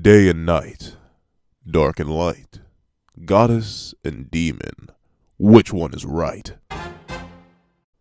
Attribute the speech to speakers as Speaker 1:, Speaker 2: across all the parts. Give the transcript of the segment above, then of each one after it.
Speaker 1: Day and night, dark and light, goddess and demon. Which one is right?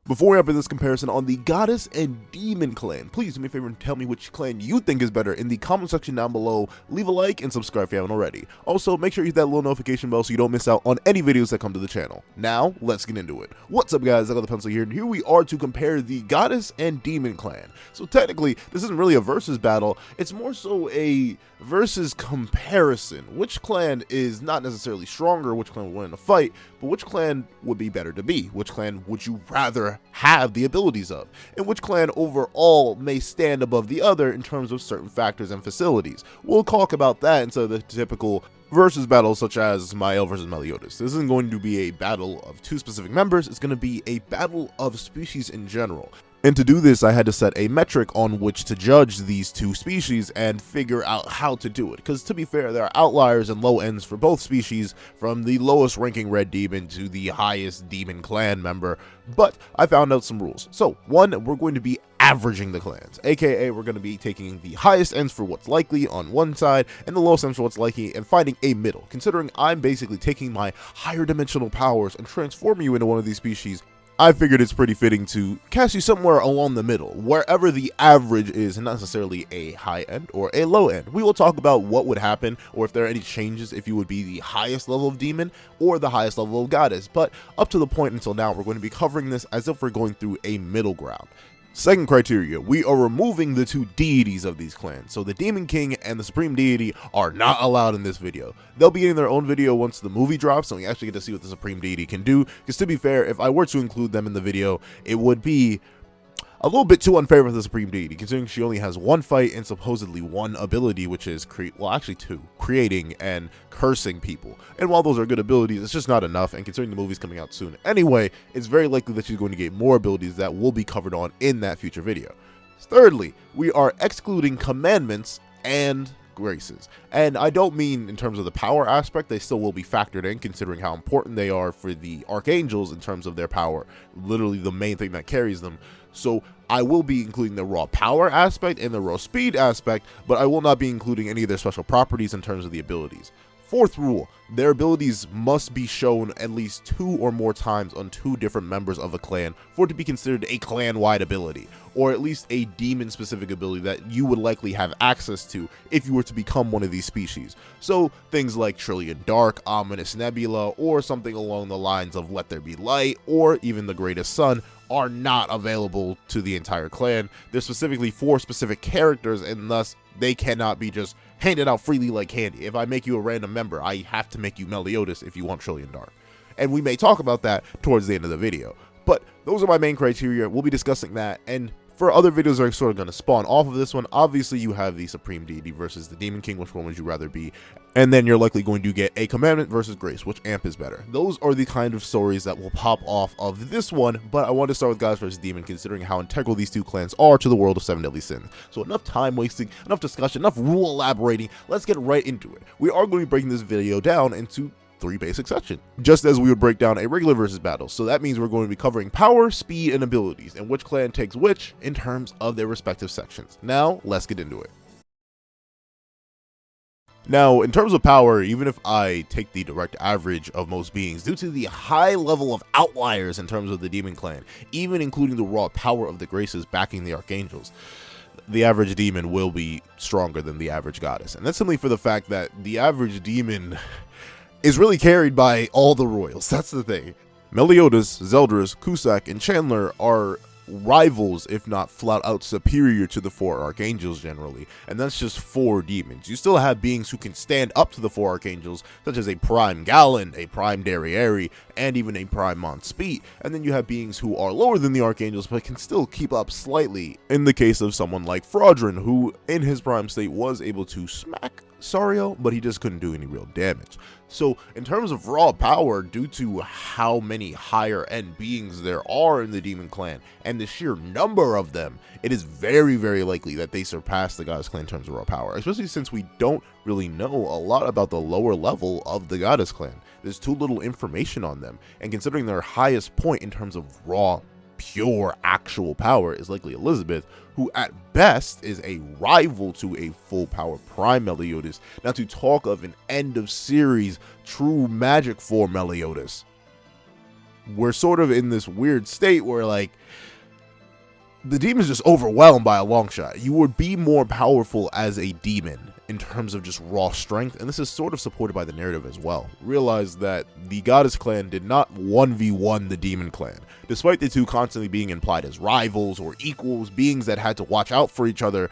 Speaker 1: Before we hop into this comparison on the Goddess and Demon clan, please do me a favor and tell me which clan you think is better in the comment section down below. Leave a like and subscribe if you haven't already. Also, make sure you hit that little notification bell so you don't miss out on any videos that come to the channel. Now, let's get into it. What's up, guys? I got the pencil here, and here we are to compare the Goddess and Demon clan. So technically, this isn't really a versus battle. It's more so a versus comparison. Which clan is not necessarily stronger, which clan would win in a fight, but which clan would be better to be? Which clan would you rather have the abilities of, and which clan overall may stand above the other in terms of certain factors and facilities. We'll talk about that instead of the typical versus battles such as Mael versus Meliodas. This isn't going to be a battle of two specific members, it's going to be a battle of species in general. And to do this, I had to set a metric on which to judge these two species and figure out how to do it. Because to be fair, there are outliers and low ends for both species, from the lowest ranking red demon to the highest demon clan member, but I found out some rules. So, one, we're going to be averaging the clans, aka we're going to be taking the highest ends for what's likely on one side and the lowest ends for what's likely and finding a middle. Considering I'm basically taking my higher dimensional powers and transforming you into one of these species, I figured it's pretty fitting to cast you somewhere along the middle, wherever the average is, and not necessarily a high end or a low end. We will talk about what would happen, or if there are any changes if you would be the highest level of demon or the highest level of goddess, but up to the point until now, we're going to be covering this as if we're going through a middle ground. Second criteria, we are removing the two deities of these clans. So the Demon King and the Supreme Deity are not allowed in this video. They'll be in their own video once the movie drops, and we actually get to see what the Supreme Deity can do. Because to be fair, if I were to include them in the video, it would be a little bit too unfair for the Supreme Deity, considering she only has one fight and supposedly one ability, which is two, creating and cursing people. And while those are good abilities, it's just not enough, and considering the movie's coming out soon anyway, it's very likely that she's going to get more abilities that will be covered on in that future video. Thirdly, we are excluding commandments and graces, and I don't mean in terms of the power aspect. They still will be factored in, considering how important they are for the archangels in terms of their power, literally the main thing that carries them. So I will be including the raw power aspect and the raw speed aspect, but I will not be including any of their special properties in terms of the abilities. Fourth rule, their abilities must be shown at least 2 or more times on 2 different members of a clan for it to be considered a clan-wide ability, or at least a demon-specific ability that you would likely have access to if you were to become one of these species. So things like Trillion Dark, Ominous Nebula, or something along the lines of Let There Be Light, or even the Greatest Sun, are not available to the entire clan. They're specifically for specific characters, and thus they cannot be just handed out freely like candy. If I make you a random member, I have to make you Meliodas if you want Trillion Dark. And we may talk about that towards the end of the video. But those are my main criteria. We'll be discussing that, and for other videos that are sort of going to spawn off of this one, obviously you have the Supreme Deity versus the Demon King, which one would you rather be? And then you're likely going to get a Commandment versus Grace, which amp is better. Those are the kind of stories that will pop off of this one, but I want to start with Goddess versus Demon, considering how integral these two clans are to the world of 7 Deadly Sins. So enough time wasting, enough discussion, enough rule elaborating, let's get right into it. We are going to be breaking this video down into 3 basic sections, just as we would break down a regular versus battle. So that means we're going to be covering power, speed, and abilities, and which clan takes which in terms of their respective sections. Now, let's get into it. Now, in terms of power, even if I take the direct average of most beings, due to the high level of outliers in terms of the Demon clan, even including the raw power of the Graces backing the Archangels, the average demon will be stronger than the average goddess. And that's simply for the fact that the average demon is really carried by all the royals. That's the thing. Meliodas, Zeldris, Cusack, and Chandler are rivals, if not flat out superior to the 4 archangels generally, and that's just 4 demons. You still have beings who can stand up to the 4 archangels, such as a Prime Galen, a Prime Derriere, and even a Prime Monspeet, and then you have beings who are lower than the archangels but can still keep up slightly, in the case of someone like Fraudrin, who in his prime state was able to smack Sariel, but he just couldn't do any real damage. So in terms of raw power, due to how many higher end beings there are in the Demon clan and the sheer number of them, it is very, very likely that they surpass the Goddess clan in terms of raw power, especially since we don't really know a lot about the lower level of the Goddess clan. There's too little information on them, and considering their highest point in terms of raw pure actual power is likely Elizabeth, who at best is a rival to a full power Prime Meliodas, not to talk of an end of series true magic form Meliodas. We're sort of in this weird state where, like, the demon's just overwhelmed by a long shot. You would be more powerful as a demon in terms of just raw strength, and this is sort of supported by the narrative as well. Realize that the Goddess Clan did not 1v1 the Demon Clan, despite the two constantly being implied as rivals or equals, beings that had to watch out for each other.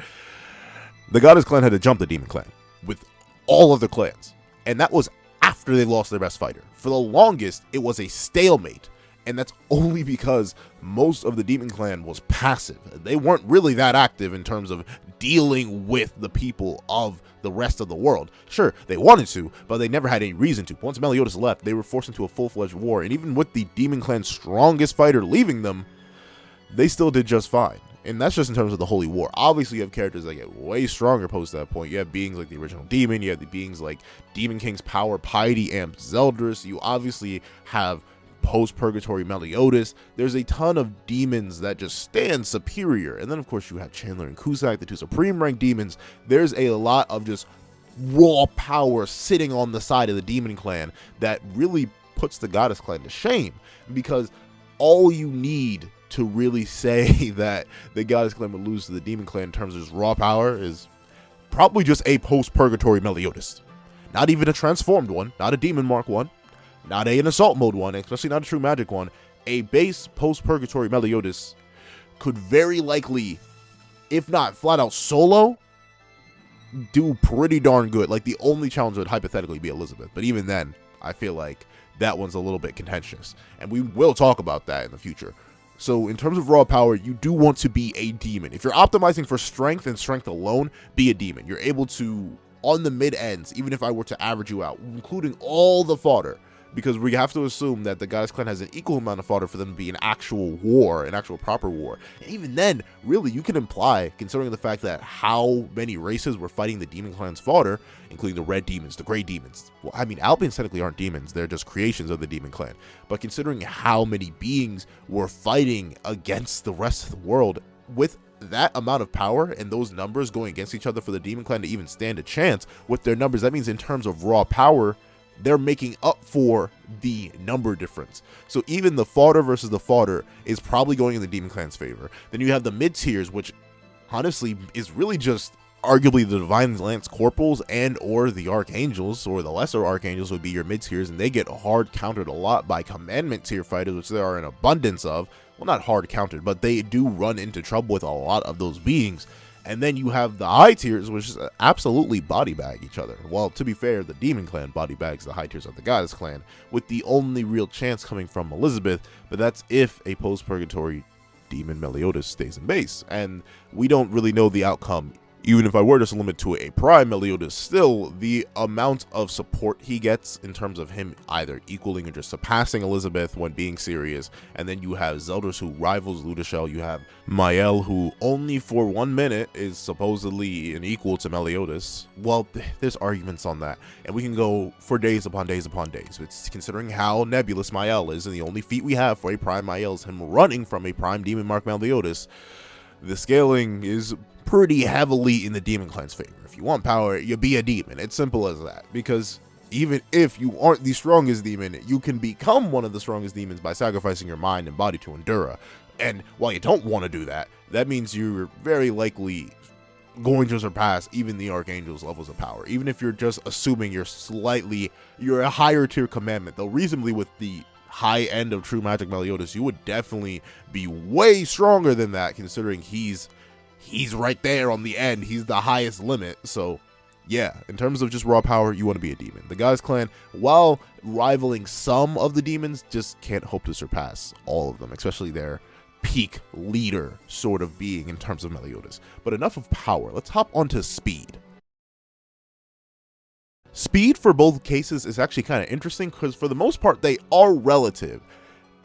Speaker 1: The Goddess Clan had to jump the Demon Clan with all of the clans, and that was after they lost their best fighter. For the longest, it was a stalemate, and that's only because most of the Demon Clan was passive. They weren't really that active in terms of dealing with the people of the rest of the world. Sure, they wanted to, but they never had any reason to. Once Meliodas left, they were forced into a full-fledged war, and even with the Demon Clan's strongest fighter leaving them, they still did just fine. And that's just in terms of the Holy War. Obviously, you have characters that get way stronger post that point. You have beings like the original Demon. You have the beings like Demon King's Power, Piety, Amp, Zeldris. You obviously have post-purgatory Meliodas. There's a ton of demons that just stand superior. And then, of course, you have Chandler and Cusack, the two supreme rank demons. There's a lot of just raw power sitting on the side of the Demon Clan that really puts the Goddess Clan to shame, because all you need to really say that the Goddess Clan would lose to the Demon Clan in terms of just raw power is probably just a post-purgatory Meliodas. Not even a transformed one, not a Demon Mark one, not an assault mode one, especially not a true magic one. A base post-purgatory Meliodas could very likely, if not flat out solo, do pretty darn good. Like, the only challenge would hypothetically be Elizabeth, but even then, I feel like that one's a little bit contentious, and we will talk about that in the future. So in terms of raw power, you do want to be a demon. If you're optimizing for strength and strength alone, be a demon. You're able to, on the mid ends, even if I were to average you out, including all the fodder, because we have to assume that the Goddess Clan has an equal amount of fodder for them to be an actual war, an actual proper war. And even then, really, you can imply, considering the fact that how many races were fighting the Demon Clan's fodder, including the red demons, the gray demons. Well, I mean, Albions technically aren't demons, they're just creations of the Demon Clan. But considering how many beings were fighting against the rest of the world, with that amount of power and those numbers going against each other for the Demon Clan to even stand a chance with their numbers, that means in terms of raw power, they're making up for the number difference. So even the fodder versus the fodder is probably going in the Demon Clan's favor. Then you have the mid tiers, which honestly is really just arguably the Divine Lance Corporals and or the Archangels, or the lesser Archangels would be your mid tiers, and they get hard countered a lot by Commandment tier fighters, which there are an abundance of. Well, not hard countered, but they do run into trouble with a lot of those beings. And then you have the high tiers, which is absolutely body bag each other. Well, to be fair, the Demon Clan body bags the high tiers of the Goddess Clan, with the only real chance coming from Elizabeth, but that's if a post-purgatory Demon Meliodas stays in base. And we don't really know the outcome. Even if I were to limit to a Prime Meliodas, still, the amount of support he gets in terms of him either equaling or just surpassing Elizabeth when being serious. And then you have Zeldris, who rivals Ludashel. You have Mael, who only for 1 minute is supposedly an equal to Meliodas. Well, there's arguments on that, and we can go for days upon days upon days. It's considering how nebulous Mael is, and the only feat we have for a Prime Mael is him running from a Prime Demon Mark Meliodas. The scaling is pretty heavily in the Demon Clan's favor. If you want power, you be a demon. It's simple as that. Because even if you aren't the strongest demon, you can become one of the strongest demons by sacrificing your mind and body to Endura. And while you don't want to do that, that means you're very likely going to surpass even the Archangel's levels of power. Even if you're just assuming you're a higher tier commandment, though reasonably with the high end of True Magic Meliodas, you would definitely be way stronger than that, considering he's right there on the end. He's the highest limit. So yeah, in terms of just raw power, you want to be a demon. The Goddess Clan, while rivaling some of the demons, just can't hope to surpass all of them, especially their peak leader sort of being in terms of Meliodas. But enough of power, let's hop onto speed. Speed for both cases is actually kind of interesting, because for the most part they are relative,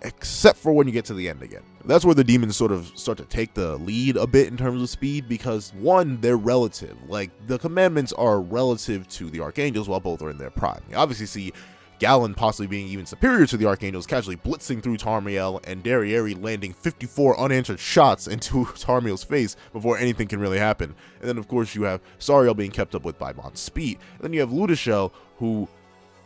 Speaker 1: except for when you get to the end again. That's where the demons sort of start to take the lead a bit in terms of speed, because one, they're relative. Like, the commandments are relative to the Archangels while both are in their prime. You obviously see Galen possibly being even superior to the Archangels, casually blitzing through Tarmiel, and Derriere landing 54 unanswered shots into Tarmiel's face before anything can really happen. And then, of course, you have Sariel being kept up with by Mon Speed. And then you have Ludishel, who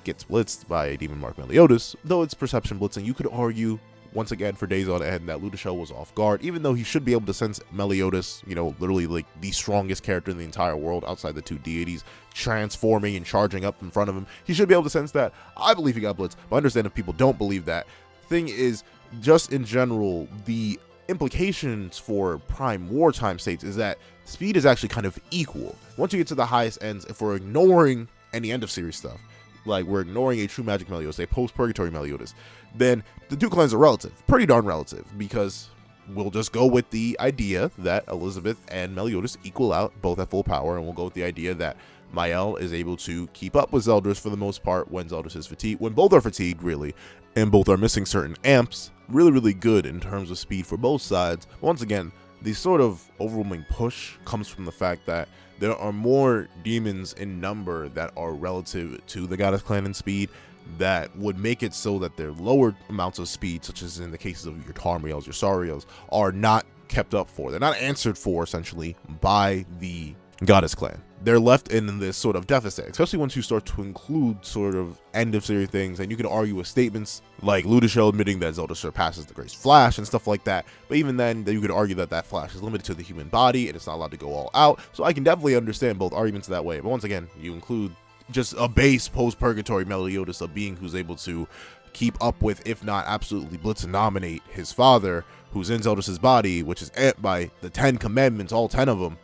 Speaker 1: gets blitzed by Demon Mark Meliodas. Though it's perception blitzing, you could argue once again for days on end that Ludishel was off guard, even though he should be able to sense Meliodas, you know, literally like the strongest character in the entire world outside the two deities, transforming and charging up in front of him. He should be able to sense that. I believe he got blitzed, but I understand if people don't believe that. Thing is, just in general, the implications for prime wartime states is that speed is actually kind of equal. Once you get to the highest ends, if we're ignoring any end of series stuff, like we're ignoring a true magic Meliodas, a post-purgatory Meliodas, then the two clans are relative, pretty darn relative, because we'll just go with the idea that Elizabeth and Meliodas equal out both at full power, and we'll go with the idea that Mael is able to keep up with Zeldris for the most part when Zeldris is fatigued, when both are fatigued really, and both are missing certain amps. Really good in terms of speed for both sides. Once again, the sort of overwhelming push comes from the fact that there are more demons in number that are relative to the Goddess Clan in speed that would make it so that their lower amounts of speed, such as in the cases of your Tarmiels, your Sariels, are not kept up for. They're not answered for, essentially, by the Goddess Clan. They're left in this sort of deficit, especially once you start to include sort of end of series things, and you can argue with statements like Ludishel admitting that Zelda surpasses the Grace Flash and stuff like that. But even then, you could argue that that Flash is limited to the human body and it's not allowed to go all out. So I can definitely understand both arguments that way. But once again, you include just a base post-purgatory Meliodas, a being who's able to keep up with, if not absolutely blitz and dominate his father, who's in Zeldris' body, which is amped by the 10 commandments, all 10 of them.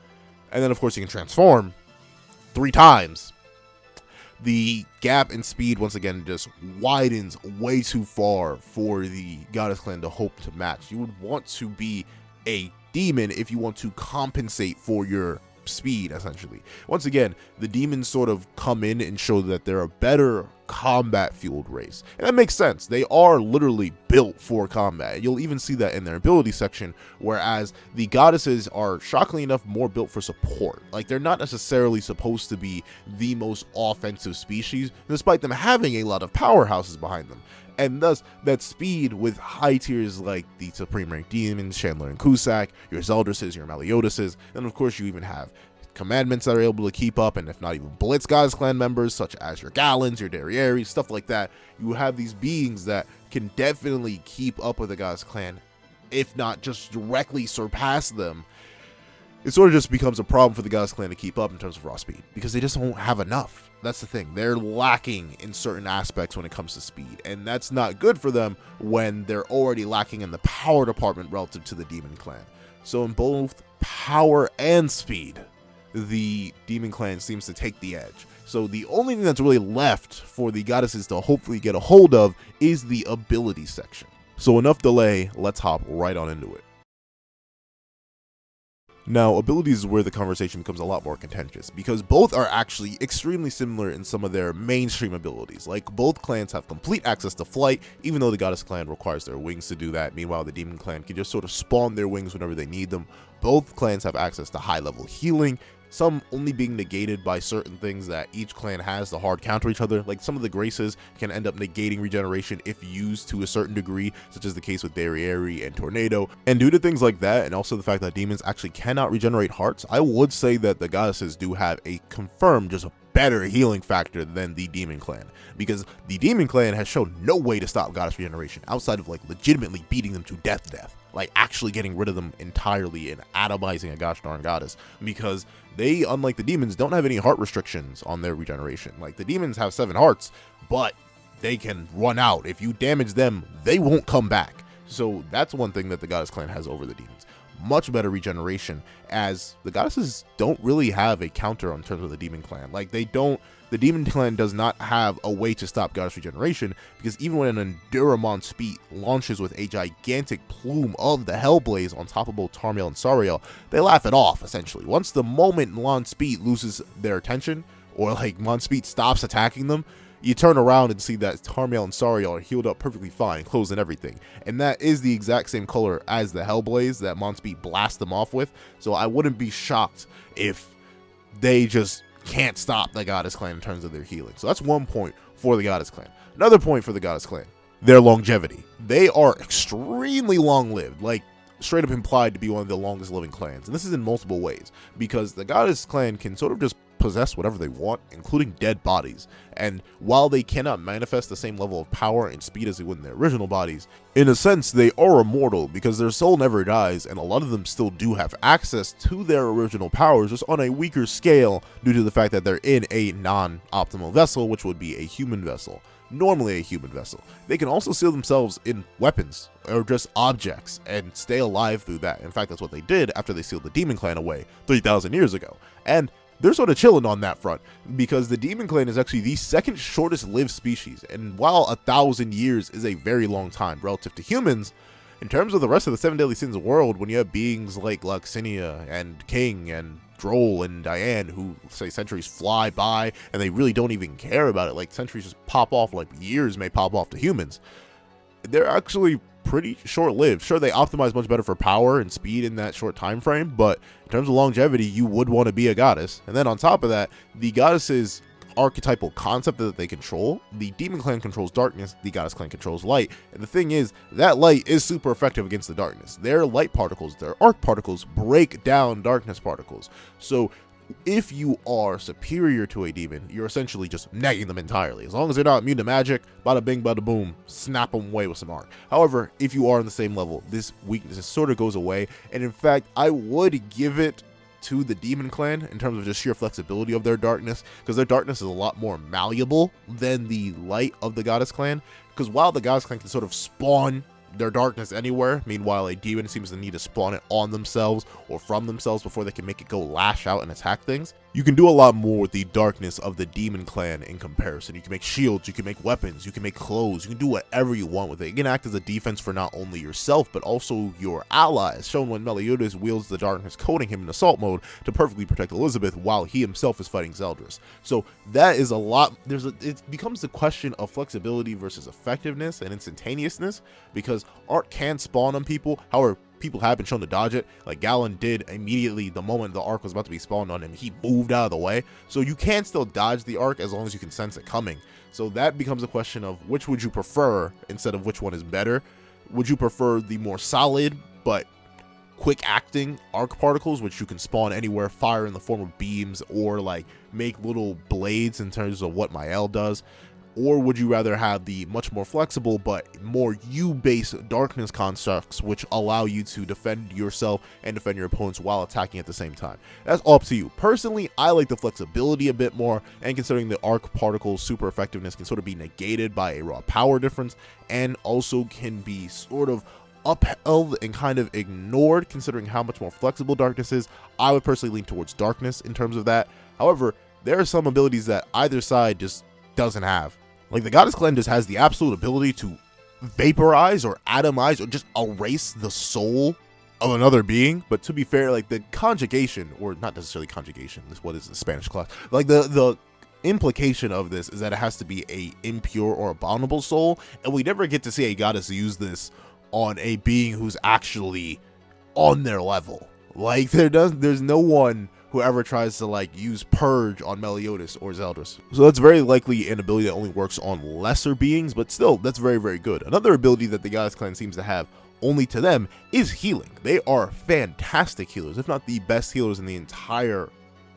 Speaker 1: And then, of course, he can transform 3 times. The gap in speed, once again, just widens way too far for the Goddess Clan to hope to match. You would want to be a demon if you want to compensate for your speed, essentially. Once again, the demons sort of come in and show that they're a better combat fueled race, and that makes sense. They are literally built for combat. You'll even see that in their ability section, whereas the goddesses are shockingly enough more built for support. Like, they're not necessarily supposed to be the most offensive species, despite them having a lot of powerhouses behind them. And thus, that speed with high tiers like the Supreme Rank Demons, Chandler and Cusack, your Zeldrises, your Meliodases, and of course you even have commandments that are able to keep up, and if not even blitz Goddess Clan members, such as your Galans, your Derrieres, stuff like that. You have these beings that can definitely keep up with the Goddess Clan, if not just directly surpass them. It sort of just becomes a problem for the Goddess Clan to keep up in terms of raw speed, because they just don't have enough. That's the thing. They're lacking in certain aspects when it comes to speed, and that's not good for them when they're already lacking in the power department relative to the Demon Clan. So in both power and speed, the Demon Clan seems to take the edge. So the only thing that's really left for the goddesses to hopefully get a hold of is the ability section. So enough delay, let's hop right on into it. Now, abilities is where the conversation becomes a lot more contentious, because both are actually extremely similar in some of their mainstream abilities. Like, both clans have complete access to flight, even though the Goddess Clan requires their wings to do that. Meanwhile, the Demon Clan can just sort of spawn their wings whenever they need them. Both clans have access to high-level healing, some only being negated by certain things that each clan has to hard counter each other. Like, some of the graces can end up negating regeneration if used to a certain degree, such as the case with Derriere and Tornado. And due to things like that, and also the fact that demons actually cannot regenerate hearts, I would say that the goddesses do have a confirmed, just a better healing factor than the Demon Clan, because the Demon Clan has shown no way to stop goddess regeneration outside of like legitimately beating them to death, like actually getting rid of them entirely and atomizing a gosh darn goddess, because they, unlike the demons, don't have any heart restrictions on their regeneration. Like, the demons have 7 hearts, but they can run out. If you damage them, they won't come back. So that's one thing that the Goddess Clan has over the demons. Much better regeneration, as the goddesses don't really have a counter in terms of the Demon Clan. Like, the Demon Clan does not have a way to stop goddess regeneration, because even when an Enduramon Speed launches with a gigantic plume of the Hellblaze on top of both Tarmiel and Sariel, they laugh it off, essentially. Once the moment Mon Speed loses their attention, or like Mon Speed stops attacking them, you turn around and see that Tarmiel and Sariel are healed up perfectly fine, clothes and everything. And that is the exact same color as the Hellblaze that Mon Speed blasts them off with. So I wouldn't be shocked if they just can't stop the Goddess Clan in terms of their healing. So that's one point for the Goddess Clan. Another point for the Goddess Clan, their longevity. They are extremely long-lived, like straight up implied to be one of the longest living clans. And this is in multiple ways, because the Goddess Clan can sort of just possess whatever they want, including dead bodies. And while they cannot manifest the same level of power and speed as they would in their original bodies, in a sense they are immortal because their soul never dies, and a lot of them still do have access to their original powers, just on a weaker scale due to the fact that they're in a non-optimal vessel, which would be a human vessel. Normally a human vessel. They can also seal themselves in weapons or just objects and stay alive through that. In fact, that's what they did after they sealed the Demon Clan away 3,000 years ago. And they're sort of chilling on that front, because the Demon Clan is actually the second shortest lived species. And while 1,000 years is a very long time relative to humans, in terms of the rest of the Seven Deadly Sins world, when you have beings like Luxinia and King and Droll and Diane, who say centuries fly by and they really don't even care about it, like centuries just pop off, like years may pop off to humans, they're actually pretty short-lived. Sure, they optimize much better for power and speed in that short time frame, but in terms of longevity, you would want to be a goddess. And then on top of that, the goddesses archetypal concept that they control, the Demon Clan controls darkness, the Goddess Clan controls light. And the thing is, that light is super effective against the darkness. Their light particles, their arc particles, break down darkness particles. So if you are superior to a demon, you're essentially just negging them entirely. As long as they're not immune to magic, bada bing, bada boom, snap them away with some arc. However, if you are on the same level, this weakness sort of goes away. And in fact, I would give it to the Demon Clan in terms of just sheer flexibility of their darkness, because their darkness is a lot more malleable than the light of the Goddess Clan. Because while the Goddess Clan can sort of spawn their darkness anywhere, meanwhile a demon seems to need to spawn it on themselves or from themselves before they can make it go lash out and attack things. You can do a lot more with the darkness of the Demon Clan in comparison. You can make shields, you can make weapons, you can make clothes, you can do whatever you want with it. It can act as a defense for not only yourself but also your allies, shown when Meliodas wields the darkness coating him in assault mode to perfectly protect Elizabeth while he himself is fighting Zeldris. So that is a lot. It becomes the question of flexibility versus effectiveness and instantaneousness, because arc can spawn on people. However, people have been shown to dodge it. Like Galen did immediately the moment the arc was about to be spawned on him, he moved out of the way. So you can still dodge the arc as long as you can sense it coming. So that becomes a question of which would you prefer instead of which one is better. Would you prefer the more solid but quick acting arc particles, which you can spawn anywhere, fire in the form of beams, or like make little blades in terms of what Mael does? Or would you rather have the much more flexible but more you-based darkness constructs, which allow you to defend yourself and defend your opponents while attacking at the same time? That's all up to you. Personally, I like the flexibility a bit more, and considering the arc particles super effectiveness can sort of be negated by a raw power difference, and also can be sort of upheld and kind of ignored considering how much more flexible darkness is, I would personally lean towards darkness in terms of that. However, there are some abilities that either side just doesn't have. Like the Goddess Clan just has the absolute ability to vaporize or atomize or just erase the soul of another being. But to be fair, like the conjugation, or not necessarily conjugation, this what is the Spanish class, like the implication of this is that it has to be a impure or abominable soul, and we never get to see a goddess use this on a being who's actually on their level. Like there's no one who ever tries to like use Purge on Meliodas or Zeldris. So that's very likely an ability that only works on lesser beings, but still, that's very, very good. Another ability that the Goddess Clan seems to have only to them is healing. They are fantastic healers, if not the best healers in the entire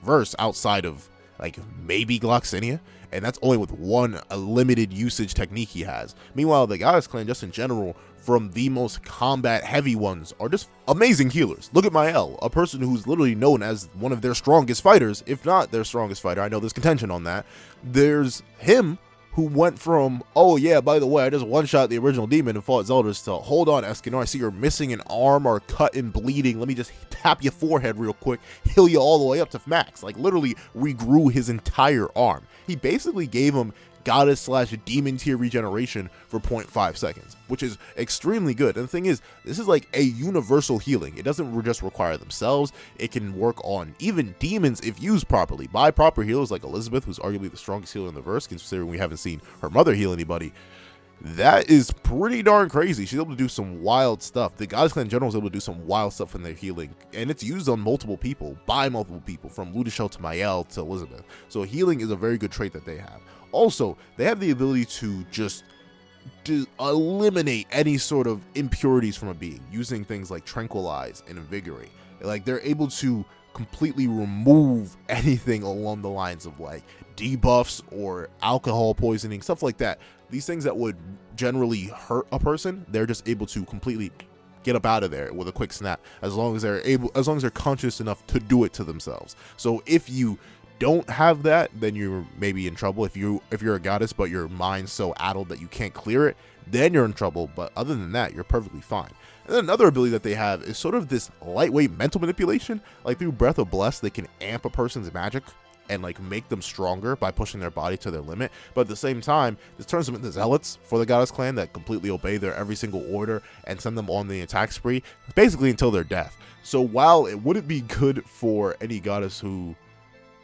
Speaker 1: verse outside of like maybe Gloxinia, and that's only with one limited usage technique he has. Meanwhile, the Goddess Clan just in general, from the most combat heavy ones, are just amazing healers. Look at Mael, a person who's literally known as one of their strongest fighters, if not their strongest fighter. I know there's contention on that. There's him who went from, oh yeah, by the way, I just one-shot the original demon and fought Zeldris, to hold on, Escanor, I see you're missing an arm or cut and bleeding. Let me just tap your forehead real quick, heal you all the way up to max. Like literally regrew his entire arm. He basically gave him goddess/demon tier regeneration for 0.5 seconds, which is extremely good. And the thing is, this is like a universal healing. It doesn't just require themselves. It can work on even demons if used properly by proper healers like Elizabeth, who's arguably the strongest healer in the verse, considering we haven't seen her mother heal anybody. that is pretty darn crazy. She's able to do some wild stuff. The Goddess Clan in general is able to do some wild stuff in their healing, and it's used on multiple people, by multiple people, from Ludichel to Mael to Elizabeth. So healing is a very good trait that they have. Also, they have the ability to just eliminate any sort of impurities from a being using things like tranquilize and invigorate. Like, they're able to completely remove anything along the lines of like debuffs or alcohol poisoning, stuff like that. These things that would generally hurt a person, they're just able to completely get up out of there with a quick snap, as long as they're conscious enough to do it to themselves. So if you don't have that, then you're maybe in trouble. If you're a goddess but your mind's so addled that you can't clear it, then you're in trouble. But other than that, you're perfectly fine. And then another ability that they have is sort of this lightweight mental manipulation. Like through Breath of Bless, they can amp a person's magic and like make them stronger by pushing their body to their limit. But at the same time, this turns them into zealots for the Goddess Clan that completely obey their every single order and send them on the attack spree, basically until their death. So while it wouldn't be good for any goddess who,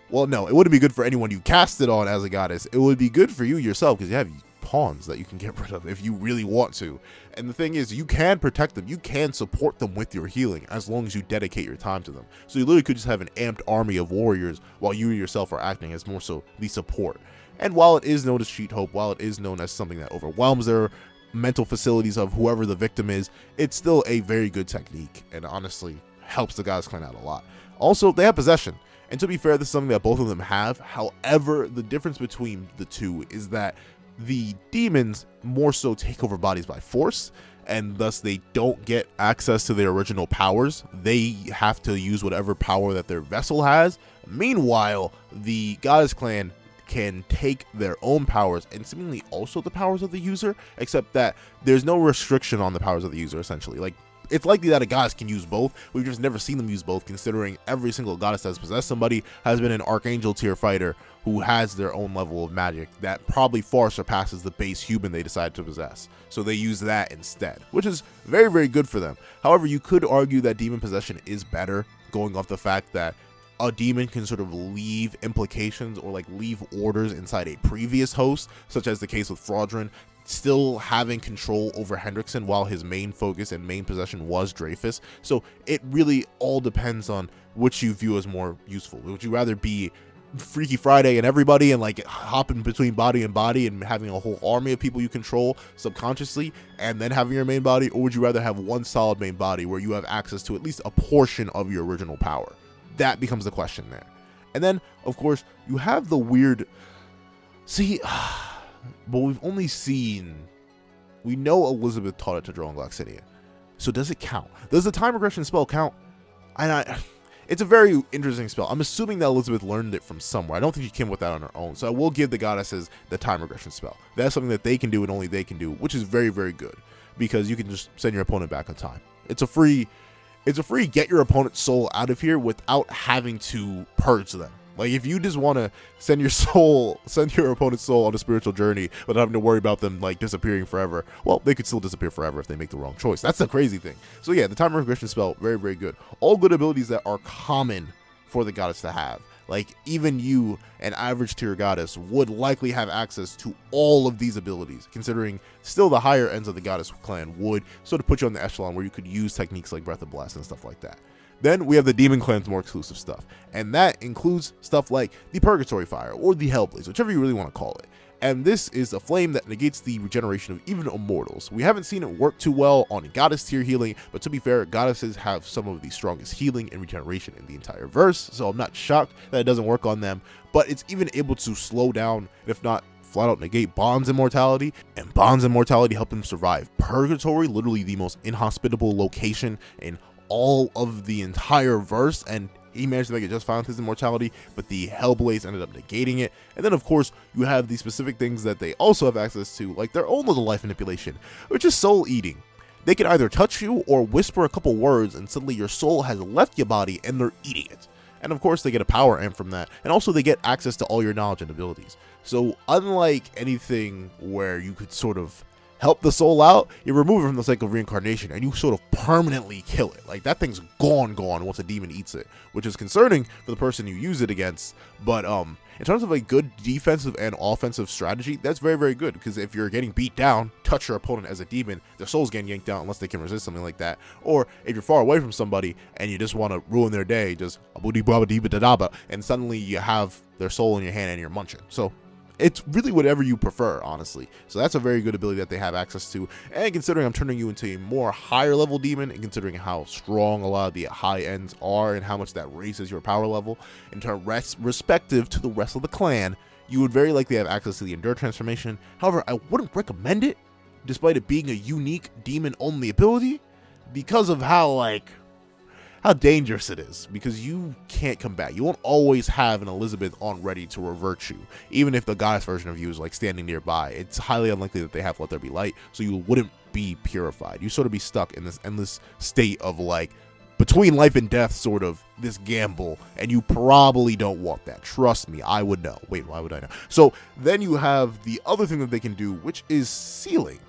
Speaker 1: well, no, it wouldn't be good for anyone you cast it on as a goddess. It would be good for you yourself because you have pawns that you can get rid of if you really want to. And the thing is, you can protect them, you can support them with your healing as long as you dedicate your time to them. So you literally could just have an amped army of warriors while you yourself are acting as more so the support. And while it is known as cheat hope, while it is known as something that overwhelms their mental facilities of whoever the victim is, it's still a very good technique and honestly helps the Goddess Clan out a lot. Also, they have possession. And to be fair, this is something that both of them have. However, the difference between the two is that the demons more so take over bodies by force, and thus they don't get access to their original powers. They have to use whatever power that their vessel has. Meanwhile, the Goddess Clan can take their own powers and seemingly also the powers of the user, except that there's no restriction on the powers of the user, essentially. Like, it's likely that a goddess can use both. We've just never seen them use both, considering every single goddess that's possessed somebody has been an archangel tier fighter who has their own level of magic that probably far surpasses the base human they decide to possess. So they use that instead, which is very, very good for them. However, you could argue that demon possession is better, going off the fact that a demon can sort of leave implications or like leave orders inside a previous host, such as the case with Fraudrin, still having control over Hendrickson while his main focus and main possession was Dreyfus. So it really all depends on which you view as more useful. Would you rather be Freaky Friday and everybody and like hopping between body and body and having a whole army of people you control subconsciously and then having your main body, or would you rather have one solid main body where you have access to at least a portion of your original power? That becomes the question there. And then of course you have the weird, but we've only seen, we know Elizabeth taught it to Droll and Gloxinia. So does it count? Does the time regression spell count? It's a very interesting spell. I'm assuming that Elizabeth learned it from somewhere. I don't think she came with that on her own. So I will give the goddesses the time regression spell. That's something that they can do and only they can do, which is very, very good because you can just send your opponent back on time. It's a free get your opponent's soul out of here without having to purge them. Like, if you just want to send your opponent's soul on a spiritual journey without having to worry about them, like, disappearing forever, well, they could still disappear forever if they make the wrong choice. That's the crazy thing. So, yeah, the time regression spell, very, very good. All good abilities that are common for the goddess to have. Like, even you, an average tier goddess, would likely have access to all of these abilities, considering still the higher ends of the Goddess Clan would sort of put you on the echelon where you could use techniques like Breath of Blast and stuff like that. Then we have the Demon Clan's more exclusive stuff, and that includes stuff like the Purgatory Fire or the Hellblaze, whichever you really want to call it. And this is a flame that negates the regeneration of even immortals. We haven't seen it work too well on goddess tier healing, but to be fair, goddesses have some of the strongest healing and regeneration in the entire verse, so I'm not shocked that it doesn't work on them. But it's even able to slow down, if not flat out negate, Bond's immortality, and Bond's immortality helped him survive Purgatory, literally the most inhospitable location in all of the entire verse, and he managed to make it just fine with his immortality, but the Hellblaze ended up negating it. And then of course you have the specific things that they also have access to, like their own little life manipulation, which is soul eating. They can either touch you or whisper a couple words and suddenly your soul has left your body and they're eating it. And of course they get a power amp from that, and also they get access to all your knowledge and abilities. So unlike anything where you could sort of help the soul out, you remove it from the cycle of reincarnation and you sort of permanently kill it. Like, that thing's gone once a demon eats it, which is concerning for the person you use it against. But in terms of a good defensive and offensive strategy, that's very, very good, because if you're getting beat down, touch your opponent as a demon, their soul's getting yanked out unless they can resist something like that. Or if you're far away from somebody and you just want to ruin their day, just and suddenly you have their soul in your hand and you're munching. So it's really whatever you prefer, honestly. So that's a very good ability that they have access to. And considering I'm turning you into a more higher level demon, and considering how strong a lot of the high ends are and how much that raises your power level in turn respective to the rest of the clan, you would very likely have access to the Endure transformation. However, I wouldn't recommend it, despite it being a unique demon only ability, because of how dangerous it is, because you can't combat. You won't always have an Elizabeth on ready to revert you. Even if the goddess version of you is like standing nearby, it's highly unlikely that they have Let There Be Light, so you wouldn't be purified. You sort of be stuck in this endless state of like between life and death, sort of this gamble, and you probably don't want that. Trust me, I would know. Wait, why would I know? So then you have the other thing that they can do, which is sealing.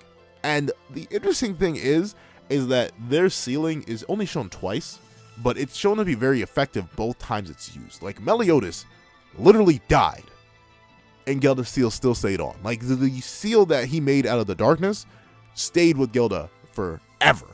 Speaker 1: And the interesting thing is that their sealing is only shown twice, but it's shown to be very effective both times it's used. Like, Meliodas literally died, and Gelda's seal still stayed on. Like, the seal that he made out of the darkness stayed with Gelda forever.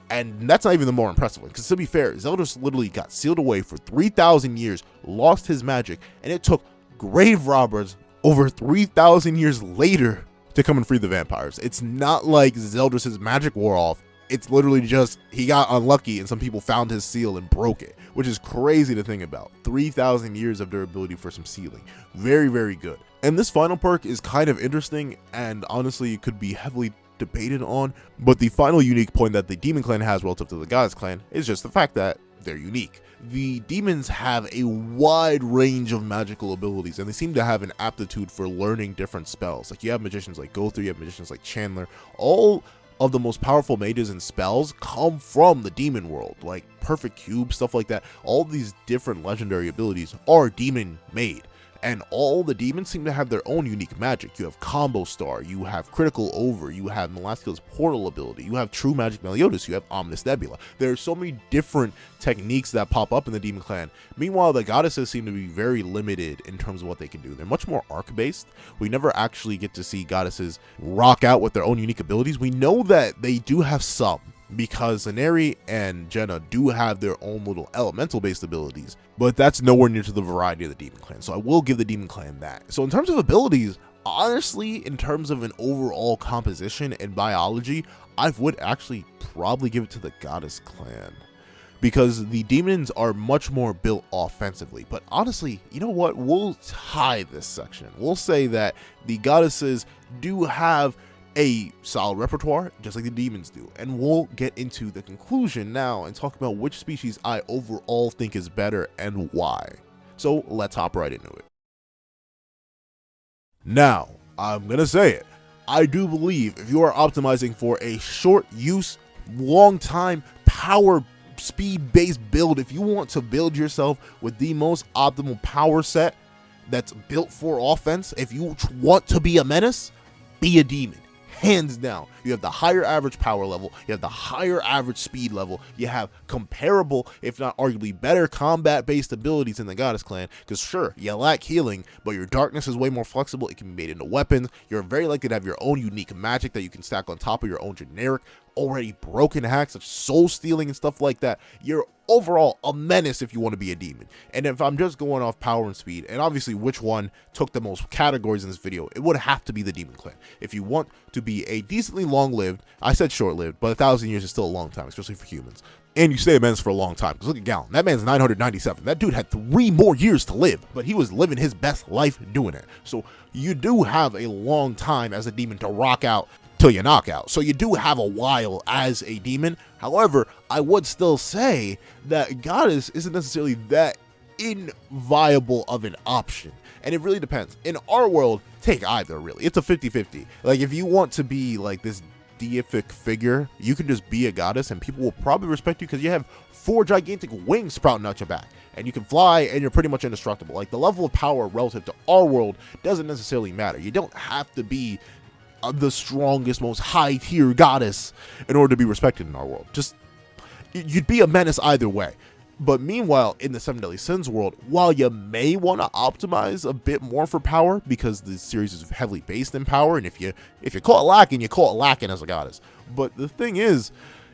Speaker 1: And that's not even the more impressive one, because to be fair, Zeldris literally got sealed away for 3,000 years, lost his magic, and it took grave robbers over 3,000 years later to come and free the vampires. It's not like Zeldris' magic wore off. It's literally just he got unlucky and some people found his seal and broke it, which is crazy to think about. 3,000 years of durability for some sealing. Very, very good. And this final perk is kind of interesting, and honestly it could be heavily debated on, but the final unique point that the demon clan has relative to the goddess clan is just the fact that they're unique. The demons have a wide range of magical abilities, and they seem to have an aptitude for learning different spells. Like, you have magicians like Gothar, you have magicians like Chandler. All of the most powerful mages and spells come from the demon world, like Perfect Cube, stuff like that. All these different legendary abilities are demon made, and all the demons seem to have their own unique magic. You have Combo Star, you have Critical Over, you have Melaskiel's portal ability, you have True Magic Meliodas, you have Ominous Nebula. There are so many different techniques that pop up in the demon clan. Meanwhile, the goddesses seem to be very limited in terms of what they can do. They're much more arc based. We never actually get to see goddesses rock out with their own unique abilities. We know that they do have some, because Zaneri and Jenna do have their own little elemental based abilities, but that's nowhere near to the variety of the demon clan, so I will give the demon clan that. So in terms of abilities, honestly, in terms of an overall composition and biology, I would actually probably give it to the goddess clan, because the demons are much more built offensively. But honestly, you know what, we'll tie this section. We'll say that the goddesses do have a solid repertoire, just like the demons do. And we'll get into the conclusion now and talk about which species I overall think is better and why. So let's hop right into it. Now, I'm gonna say it. I do believe if you are optimizing for a short use, long time, power speed based build, if you want to build yourself with the most optimal power set that's built for offense, if you want to be a menace, be a demon. Hands down. You have the higher average power level, you have the higher average speed level, you have comparable, if not arguably better, combat based abilities in the goddess clan, because sure, you lack healing, but your darkness is way more flexible. It can be made into weapons. You're very likely to have your own unique magic that you can stack on top of your own generic already broken hacks, such soul stealing and stuff like that. You're overall a menace if you want to be a demon. And if I'm just going off power and speed, and obviously which one took the most categories in this video, it would have to be the demon clan. If you want to be a decently long-lived, I said short-lived, but 1,000 years is still a long time, especially for humans, and you stay a menace for a long time, because look at Gallon, that man's 997. That dude had 3 more years to live, but he was living his best life doing it. So you do have a long time as a demon to rock out till you knock out. So you do have a while as a demon. However, I would still say that goddess isn't necessarily that inviable of an option, and it really depends. In our world, take either, really. It's a 50-50. Like, if you want to be like this deific figure, you can just be a goddess and people will probably respect you because you have 4 gigantic wings sprouting out your back and you can fly and you're pretty much indestructible. Like, the level of power relative to our world doesn't necessarily matter. You don't have to be the strongest, most high tier goddess in order to be respected in our world. Just, you'd be a menace either way. But meanwhile, in the Seven Deadly Sins world, while you may want to optimize a bit more for power, because the series is heavily based in power, and if you call it lacking, you call it lacking as a goddess. But the thing is,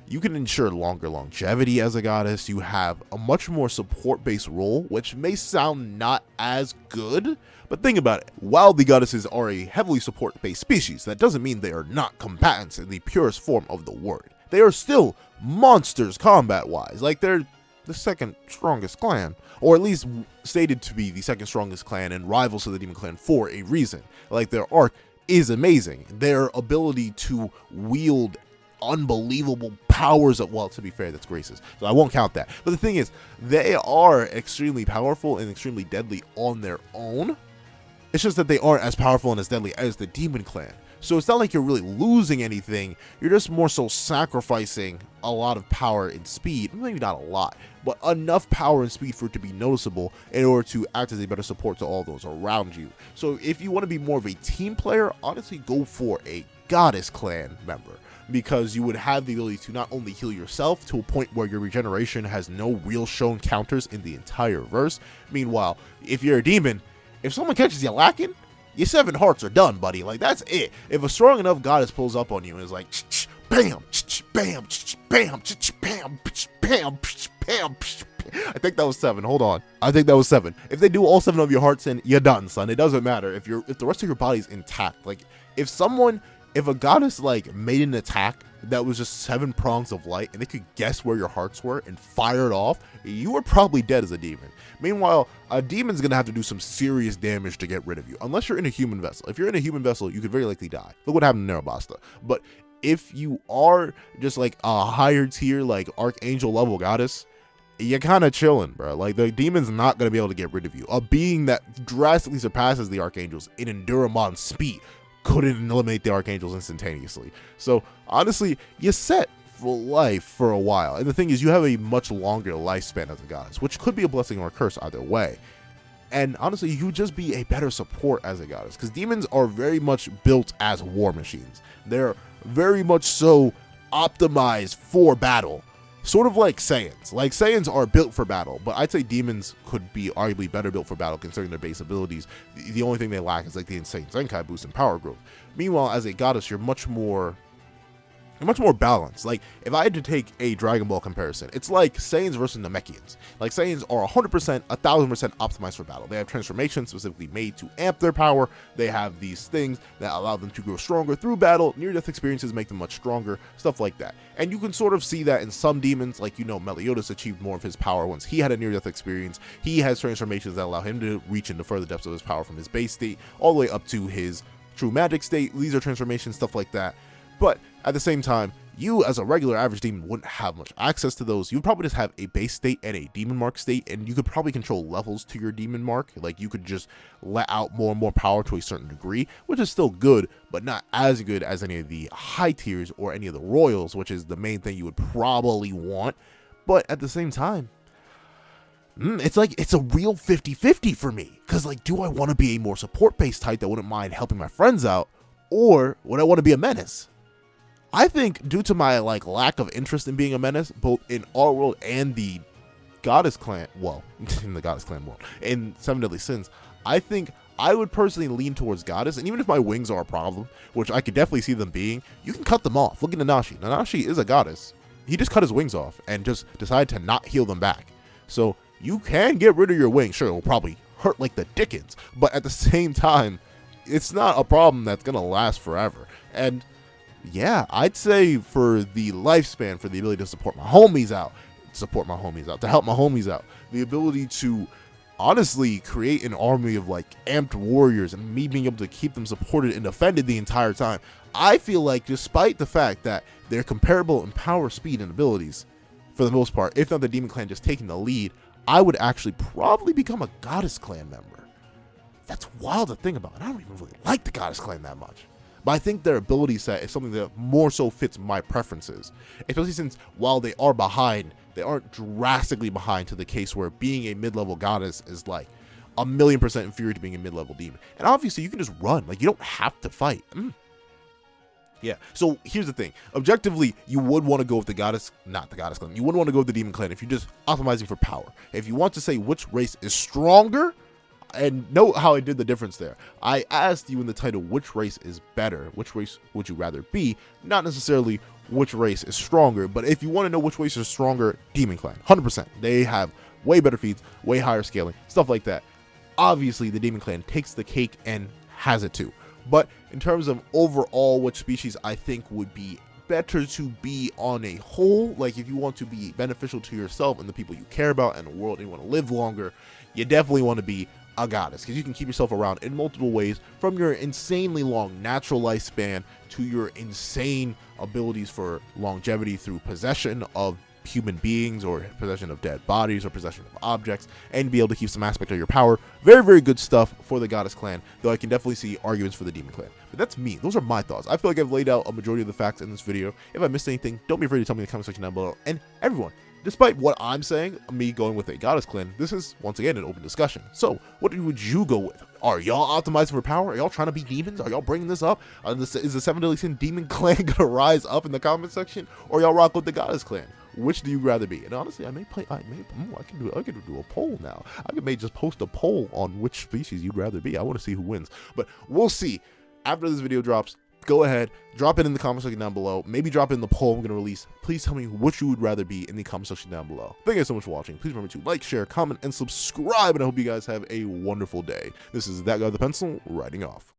Speaker 1: you can ensure longer longevity as a goddess. You have a much more support-based role, which may sound not as good, but think about it. While the goddesses are a heavily support-based species, that doesn't mean they are not combatants in the purest form of the word. They are still monsters combat-wise. Like, they're the second strongest clan, or at least stated to be the second strongest clan and rivals to the Demon Clan for a reason. Like, their arc is amazing. Their ability to wield unbelievable powers of, well, to be fair, that's Grace's, so I won't count that. But the thing is, they are extremely powerful and extremely deadly on their own. It's just that they aren't as powerful and as deadly as the Demon Clan. So it's not like you're really losing anything. You're just more so sacrificing a lot of power and speed. Maybe not a lot, but enough power and speed for it to be noticeable in order to act as a better support to all those around you. So if you want to be more of a team player, honestly go for a Goddess Clan member, because you would have the ability to not only heal yourself to a point where your regeneration has no real shown counters in the entire verse. Meanwhile, if you're a demon, if someone catches you lacking, your 7 hearts are done, buddy. Like, that's it. If a strong enough goddess pulls up on you and is like, bam, bam, bam, bam, bam, bam, I think that was 7. Hold on. I think that was 7. If they do all 7 of your hearts in, you're done, son. It doesn't matter if the rest of your body's intact. Like, if a goddess like made an attack that was just 7 prongs of light and they could guess where your hearts were and fire it off, you were probably dead as a demon. Meanwhile, a demon's gonna have to do some serious damage to get rid of you, unless you're in a human vessel. If you're in a human vessel, you could very likely die. Look what happened to Nerabasta. But if you are just like a higher tier, like archangel level goddess, you're kind of chilling, bro. Like, the demon's not gonna be able to get rid of you. A being that drastically surpasses the archangels in Enduramon speed couldn't eliminate the archangels instantaneously. So honestly, you're set for life for a while. And the thing is, you have a much longer lifespan as a goddess, which could be a blessing or a curse either way. And honestly, you would just be a better support as a goddess, because demons are very much built as war machines. They're very much so optimized for battle. Sort of like scions. Like, scions are built for battle, but I'd say demons could be arguably better built for battle considering their base abilities. The only thing they lack is like the insane Zenkai boost and power growth. Meanwhile, as a goddess, you're much more balanced. Like, if I had to take a Dragon Ball comparison, it's like Saiyans versus Namekians. Like, Saiyans are 100%, 1000% optimized for battle. They have transformations specifically made to amp their power. They have these things that allow them to grow stronger through battle. Near-death experiences make them much stronger, stuff like that. And you can sort of see that in some demons, like, Meliodas achieved more of his power once he had a near-death experience. He has transformations that allow him to reach into further depths of his power from his base state all the way up to his true magic state. These are transformations, stuff like that. But at the same time, you as a regular average demon wouldn't have much access to those. You'd probably just have a base state and a demon mark state, and you could probably control levels to your demon mark. Like, you could just let out more and more power to a certain degree, which is still good, but not as good as any of the high tiers or any of the royals, which is the main thing you would probably want. But at the same time, it's like, it's a real 50-50 for me. Because, like, do I want to be a more support-based type that wouldn't mind helping my friends out, or would I want to be a menace? I think due to my lack of interest in being a menace, both in our world and the Goddess Clan, well, in the Goddess Clan world, in Seven Deadly Sins, I think I would personally lean towards Goddess. And even if my wings are a problem, which I could definitely see them being, you can cut them off. Look at Nanashi. Nanashi is a goddess. He just cut his wings off and just decided to not heal them back. So you can get rid of your wings. Sure, it will probably hurt like the dickens, but at the same time, it's not a problem that's going to last forever. And yeah, I'd say for the lifespan, for the ability to support my homies out, to help my homies out, the ability to honestly create an army of amped warriors and me being able to keep them supported and defended the entire time, I feel like despite the fact that they're comparable in power, speed, and abilities, for the most part, if not the Demon Clan just taking the lead, I would actually probably become a Goddess Clan member. That's wild to think about, and I don't even really like the Goddess Clan that much. But I think their ability set is something that more so fits my preferences, especially since while they are behind, they aren't drastically behind to the case where being a mid-level goddess is like 1,000,000% inferior to being a mid-level demon. And obviously you can just run, you don't have to fight. Yeah. So here's the thing. Objectively, you would want to go with the goddess, not the goddess clan. You wouldn't want to go with the demon clan if you're just optimizing for power. If you want to say which race is stronger, and note how I did the difference there. I asked you in the title, which race is better? Which race would you rather be? Not necessarily which race is stronger, but if you want to know which race is stronger, demon clan, 100%. They have way better feats, way higher scaling, stuff like that. Obviously, the demon clan takes the cake and has it too. But in terms of overall which species I think would be better to be on a whole, like if you want to be beneficial to yourself and the people you care about and the world and you want to live longer, you definitely want to be a goddess, because you can keep yourself around in multiple ways, from your insanely long natural lifespan to your insane abilities for longevity through possession of human beings or possession of dead bodies or possession of objects, and be able to keep some aspect of your power. Very, very good stuff for the goddess clan, though I can definitely see arguments for the demon clan. But that's me. Those are my thoughts. I feel like I've laid out a majority of the facts in this video. If I missed anything, don't be afraid to tell me in the comment section down below. And everyone, despite what I'm saying, me going with a goddess clan, this is once again an open discussion. So what would you go with? Are y'all optimizing for power? Are y'all trying to be demons? Are y'all bringing this up? Is the 7 Deadly Sin demon clan gonna rise up in the comment section, or y'all rock with the goddess clan? Which do you rather be? And honestly, I can do a poll now. I may just post a poll on which species you'd rather be. I want to see who wins, but we'll see after this video drops. Go ahead, drop it in the comment section down below. Maybe drop it in the poll I'm going to release. Please tell me which you would rather be in the comment section down below. Thank you guys so much for watching. Please remember to like, share, comment, and subscribe. And I hope you guys have a wonderful day. This is That Guy with the Pencil, writing off.